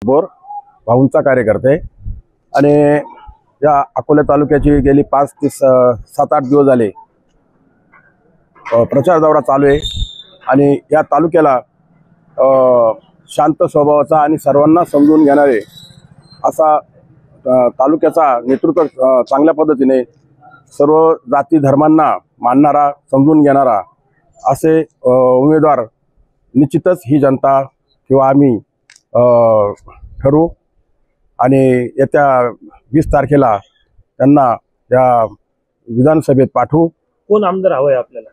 Bore भाऊंचा कार्यकर्ता आहे आणि या अकोला तालुक्याची गेली 5 ते 7-8 दिवस झाले प्रचार दौरा चालू आहे आणि या तालुक्याला शांत स्वभावाचा आणि सर्वांना समजून घेणारे असा तालुक्याचा नेतृत्व चांगल्या पद्धतीने सर्व जाती धर्मांना मानणारा समजून घेणारा असे उमेदवार निश्चितच ही जनता किंवा आम्ही ठरवू आणि येत्या 20 तारखेला त्यांना या विधानसभेत पाठवू। कोण आमदार हवंय आपल्याला?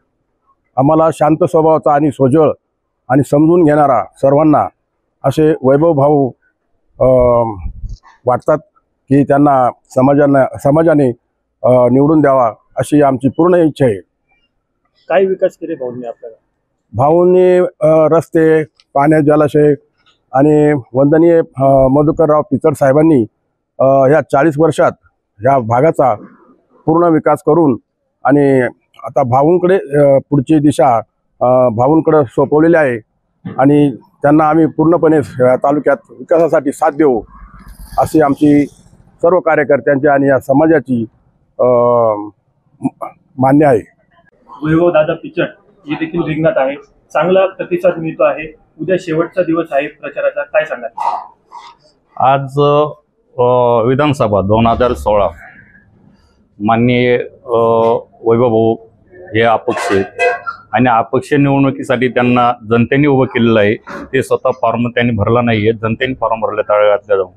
आम्हाला शांत स्वभावाचा आणि सोजळ आणि समजून घेणारा सर्वांना असे वैभव भाऊ वाटतात की त्यांना समाजाने निवडून द्यावा अशी आमची पूर्ण इच्छा आहे। काय विकास केले भाऊंनी आपल्याला? भाऊंनी रस्ते, पाण्यात जलाशय आणि वंदनीय मधुकरराव पिचड साहेबांनी या 40 वर्षात या भागाचा पूर्ण विकास करून आणि आता भाऊंकडे पुढची दिशा भाऊंकडे सोपवलेली आहे आणि त्यांना आम्ही पूर्णपणे तालुक्यात विकासासाठी साथ देऊ अशी आमची सर्व कार्यकर्त्यांची आणि या समाजाची मान्य आहे। वैभव दादा पिचड हे देखील रिंगणात आहे, चांगला प्रतिसाद मिळतो आहे। उद्या शेवटचा दिवस आहे प्रचाराचा, काय सांगाल? आज विधानसभा 2016 माननीय वैभव भाऊ हे अपक्ष आहेत आणि अपक्ष निवडणुकीसाठी त्यांना जनतेने उभं केलेलं आहे। ते स्वतः फॉर्म त्यांनी भरला नाही आहे, जनतेने फॉर्म भरले तळागाळातल्या जाऊन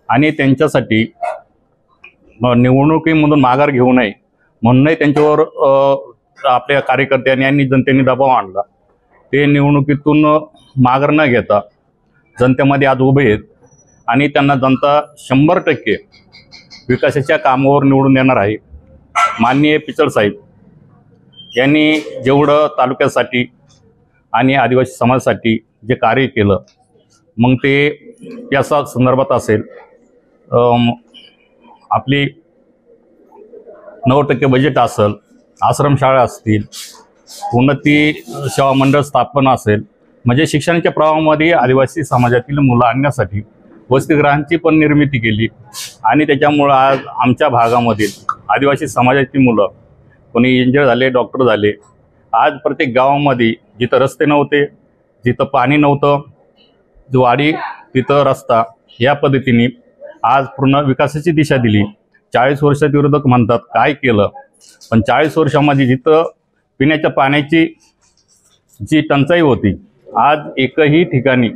आणि त्यांच्यासाठी निवडणुकीमधून माघार घेऊ नये म्हणूनही त्यांच्यावर आपल्या कार्यकर्त्यांनी आणि जनतेने दबाव आणला। ते निवडणुकीतून माघार न घेता जनतेमध्ये आज उभे आहेत आणि त्यांना जनता 100% विकासाच्या कामावर निवडून देणार आहे। माननीय पिचड साहेब यांनी जेवढं तालुक्यासाठी आणि आदिवासी समाजासाठी जे कार्य केलं, मग ते या संदर्भात असेल, आपली 9% बजेट असेल, आश्रमशाळा असतील, उन्नती सेवा मंडळ स्थापना असेल, म्हणजे शिक्षणाच्या प्रवाहामध्ये आदिवासी समाजातील मुलं आणण्यासाठी वसतिगृहांची पण निर्मिती केली आणि त्याच्यामुळं आज आमच्या भागामधील आदिवासी समाजाची मुलं कोणी इंजिनियर झाले, डॉक्टर झाले। आज प्रत्येक गावामध्ये जिथं रस्ते नव्हते, जिथं पाणी नव्हतं, वाडी तिथं रस्ता, या पद्धतीने आज पूर्ण विकासाची दिशा दिली। 40 वर्षात विरोधक म्हणतात काय केलं, पण 40 वर्षामध्ये जिथं पिण्याच्या पाण्याची जी टंचाई होती, आज एकही ठिकाणी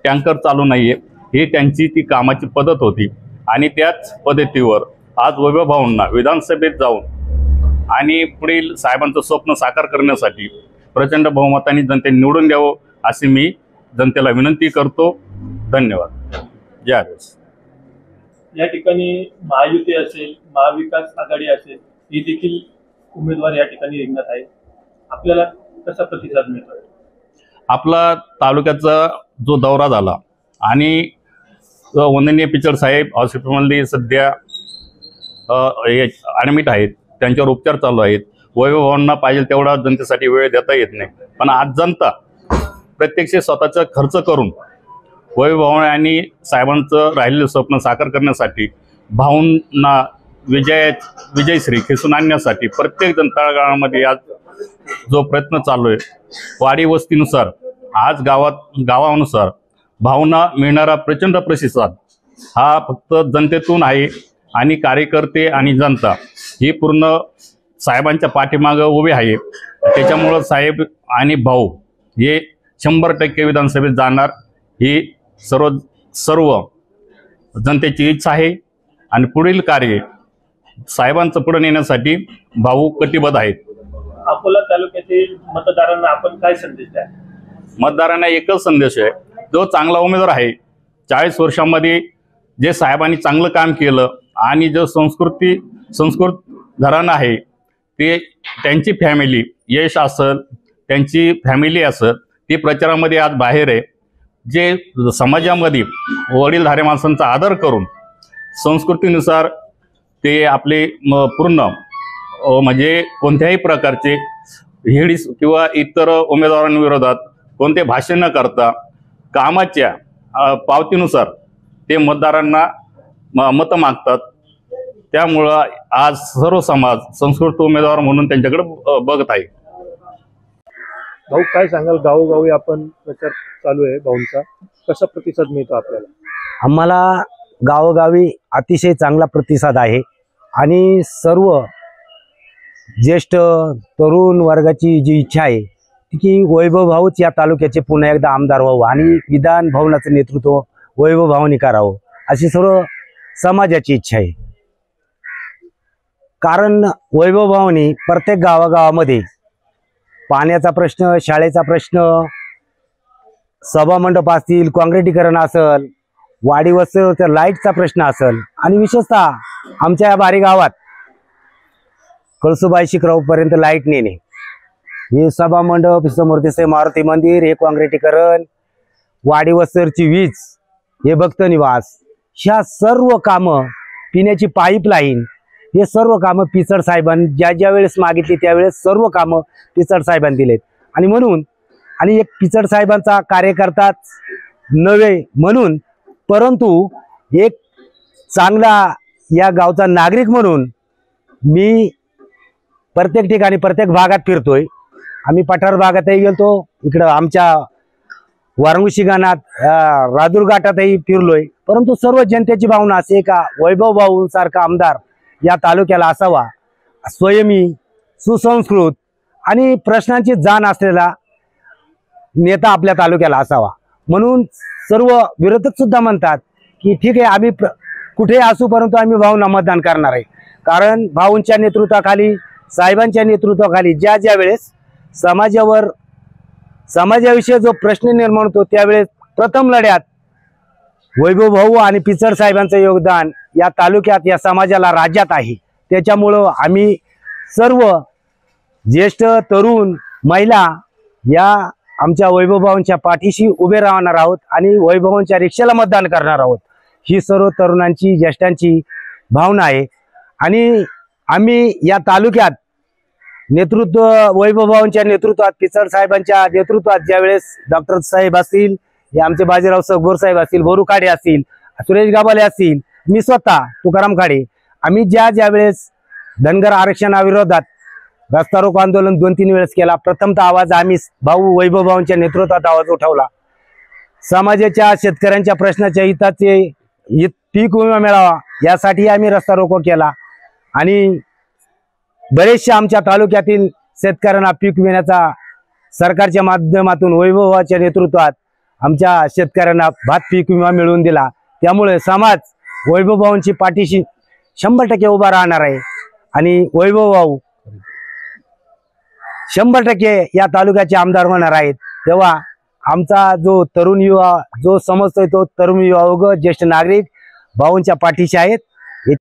टँकर चालू नाही आहे। ही त्यांची ती कामाची पद्धत होती आणि त्याच पद्धतीवर आज वैभव भाऊंना विधानसभेत जाऊन आणि पुढील साहेबांचं स्वप्न साकार करण्यासाठी प्रचंड बहुमताने जनतेने निवडून द्यावं अशी मी जनतेला विनंती करतो। धन्यवाद। जय आदिवासी। या ठिकाणी महायुती असेल, महाविकास आघाडी असेल, हे देखील उमेदवार या ठिकाणी रिंगणात आहे। आपल्याला कसा प्रतिसाद मिळतो? आपला तालुक्याचा जो दौरा झाला आणि वंदनीय पिचड साहेब हॉस्पिटलमध्ये सध्या ॲडमिट आहेत, त्यांच्यावर उपचार चालू आहेत। वैभव भाऊंना पाहिजे तेवढा जनतेसाठी वेळ देता येत नाही, पण आज जनता प्रत्यक्ष स्वतःचा खर्च करून वैभव भाऊ आणि साहेबांचं राहिलेलं स्वप्न साकार करण्यासाठी भाऊंना विजयश्री खेचून आणण्यासाठी प्रत्येक जण तळागाळामध्ये आज जो प्रयत्न चालू आहे, वाडी वस्तीनुसार आज गावानुसार भाऊंना मिळणारा प्रचंड प्रतिसाद हा फक्त जनतेतून आहे आणि कार्यकर्ते आणि जनता ही पूर्ण साहेबांच्या पाठीमागं उभे आहे। त्याच्यामुळं साहेब आणि भाऊ हे 100% विधानसभेत जाणार ही सर्व जनतेची इच्छा आहे आणि पुढील कार्य साहेबांचं पुढे नेण्यासाठी भाऊ कटिबद्ध आहेत। अकोला तालुक्यातील मतदारांना आपण काय संदेश द्या? मतदारांना एकच संदेश आहे, जो चांगला उमेदवार आहे, 40 वर्षांमध्ये जे साहेबांनी चांगलं काम केलं आणि जो संस्कृत घराणं आहे, ते त्यांची फॅमिली यश असेल, त्यांची फॅमिली असेल, ती प्रचारामध्ये आज बाहेर आहे। जे समाजामध्ये वडीलधाऱ्या माणसांचा आदर करून संस्कृतीनुसार ते आपले पूर्ण म्हणजे कोणत्याही प्रकारचे हेळीस किंवा इतर उमेदवारांविरोधात कोणते भाषण न करता कामाच्या पावतीनुसार ते मतदारांना मतं मागतात. त्यामुळं आज सर्व समाज संस्कृत उमेदवार म्हणून त्यांच्याकडे बघत आहे. भाऊ काय सांगाल, गावोगावी आपण प्रचार चालू आहे भाऊंचा, कसा प्रतिसाद मिळतो आपल्याला? आम्हाला गावोगावी अतिशय चांगला प्रतिसाद आहे आणि सर्व ज्येष्ठ तरुण वर्गाची जी इच्छा आहे ती की वैभव भाऊच या तालुक्याचे पुन्हा एकदा आमदार व्हावं आणि विधान भवनाचं नेतृत्व वैभव भाऊनी करावं अशी सर्व समाजाची इच्छा आहे. कारण वैभव भाऊनी प्रत्येक गावागावामध्ये पाण्याचा प्रश्न, शाळेचा प्रश्न, सभामंडप असतील, काँक्रिटीकरण असेल, वाडी वस्तीवर लाईटचा प्रश्न असेल आणि विशेषतः आमच्या या बारी गावात कळसुबाई शिखरापर्यंत लाईट नेणे, हे सभामंडप, समोरचे मारुती मंदिर, हे काँक्रिटीकरण, वाडी वस्तीवरची वीज, हे भक्त निवास, ह्या सर्व कामं, पिण्याची पाईपलाईन, हे सर्व कामं पिचड साहेबांनी ज्या वेळेस मागितली त्यावेळेस सर्व कामं पिचड साहेबांनी दिलेत. आणि म्हणून आणि एक पिचड साहेबांचा कार्यकर्ताच नव्हे म्हणून, परंतु एक चांगला या गावचा नागरिक म्हणून मी प्रत्येक ठिकाणी प्रत्येक भागात फिरतोय. आम्ही पठार भागातही गेलतो, इकडं आमच्या वारंगुशी गाणात, राजूर घाटातही फिरलोय. परंतु सर्व जनतेची भावना अशी आहे का वैभव भाऊ सारखा आमदार या तालुक्याला असावा, स्वयंमी, सुसंस्कृत आणि प्रश्नांची जाण असलेला नेता आपल्या तालुक्याला असावा. म्हणून सर्व विरोधक सुद्धा म्हणतात की ठीक आहे, आम्ही कुठे असू परंतु आम्ही भाऊंना मतदान करणार आहे. कारण भाऊंच्या नेतृत्वाखाली, साहेबांच्या नेतृत्वाखाली ज्या वेळेस समाजाविषयी जो प्रश्न निर्माण होतो त्यावेळेस प्रथम लढ्यात वैभव भाऊ आणि पिचड साहेबांचं योगदान या तालुक्यात, या समाजाला, राज्यात आहे. त्याच्यामुळं आम्ही सर्व ज्येष्ठ तरुण महिला या आमच्या वैभवभावांच्या पाठीशी उभे राहणार आहोत आणि वैभवांच्या रिक्षाला मतदान करणार आहोत. ही सर्व तरुणांची, ज्येष्ठांची भावना आहे. आणि आम्ही या तालुक्यात नेतृत्व वैभवभावांच्या नेतृत्वात, पिचड साहेबांच्या नेतृत्वात ज्यावेळेस डॉक्टर साहेब असतील, हे आमचे बाजीराव सगोर साहेब असतील, बोरू खाडे असतील, सुरेश गाबाले असतील, मी स्वतः तुकाराम खाडे, आम्ही ज्यावेळेस धनगर आरक्षणाविरोधात रस्ता रोको आंदोलन 2-3 वेळेस केला. प्रथमतः आवाज आम्ही भाऊ वैभव भाऊंच्या नेतृत्वात आवाज उठवला. समाजाच्या, शेतकऱ्यांच्या प्रश्नाच्या हिताचे पीक विमा मिळावा यासाठी आम्ही रस्ता रोको केला आणि बरेचशा आमच्या तालुक्यातील शेतकऱ्यांना पीक विम्याचा सरकारच्या माध्यमातून वैभवाच्या नेतृत्वात आमच्या शेतकऱ्यांना भात पीक विमा मिळवून दिला. त्यामुळे समाज वैभव भाऊंची पाठीशी 100% उभा राहणार आहे आणि वैभव भाऊ 100% या तालुक्याचे आमदार होणार आहेत. तेव्हा आमचा जो तरुण युवा, जो समजतोय तो तरुण युवा, ज्येष्ठ नागरिक भाऊंच्या पाठीशी आहेत